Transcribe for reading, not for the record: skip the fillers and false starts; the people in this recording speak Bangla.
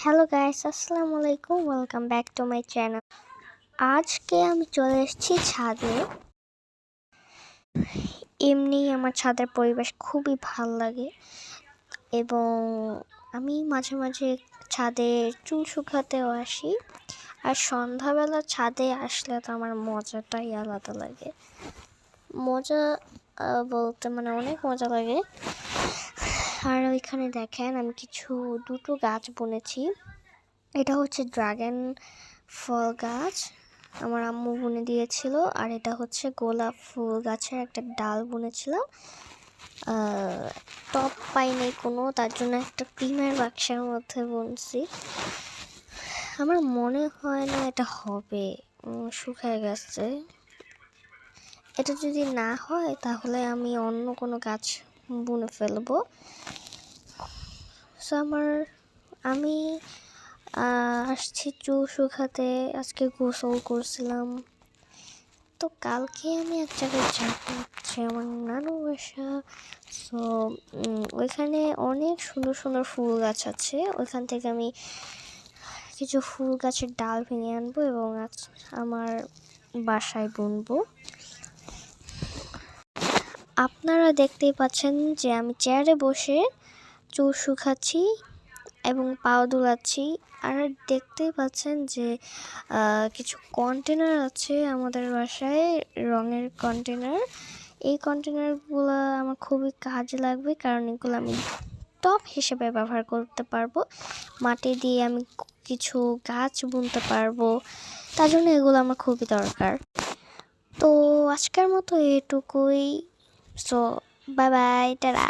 হ্যালো গাইস, আসসালামু আলাইকুম। Welcome back to my channel. আজকে আমি চলে এসেছি ছাদে। এমনি আমার ছাদের পরিবেশ খুবই ভাল লাগে এবং আমি মাঝে মাঝে ছাদে চুল শুকাতেও আসি। আর সন্ধ্যাবেলা ছাদে আসলে তো আমার মজাটাই আলাদা লাগে। মজা বলতে অনেক মজা লাগে। আর ওইখানে দেখেন আমি দুটো গাছ বুনেছি। এটা হচ্ছে ড্রাগন ফল গাছ, আমার আম্মু বুনে দিয়েছিল। আর এটা হচ্ছে গোলাপ ফুল গাছের একটা ডাল বুনেছিলাম। টপ পাইনি কোনো, তার জন্য একটা ক্রিমের বাক্সের মধ্যে বুনছি। আমার মনে হয় না এটা হবে, শুকায় গেছে। এটা যদি না হয় তাহলে আমি অন্য কোনো গাছ বুনে ফেলবো। সো আমি আসছি চুল শুকাতে। আজকে গোসল করছিলাম। তো কালকে আমি এক জায়গায় যাবো, হচ্ছে আমার নানু বাসা। সো ওইখানে অনেক সুন্দর সুন্দর ফুল গাছ আছে। ওইখান থেকে আমি কিছু ফুল গাছের ডাল ভেঙে আনবো এবং আমার বাসায় বুনবো। আপনারা দেখতেই পাচ্ছেন যে আমি চেয়ারে বসে চুল শুকাচ্ছি এবং পাও দুলাচ্ছি। আর দেখতেই পাচ্ছেন যে কিছু কন্টেনার আছে আমাদের বাসায়, রঙের কন্টেনার। এই কন্টেনারগুলো আমার খুবই কাজে লাগবে, কারণ এগুলো আমি টব হিসেবে ব্যবহার করতে পারবো। মাটি দিয়ে আমি কিছু গাছ বুনতে পারবো, তার জন্য এগুলো আমার খুবই দরকার। তো আজকের মতো এটুকুই। So bye bye, tata.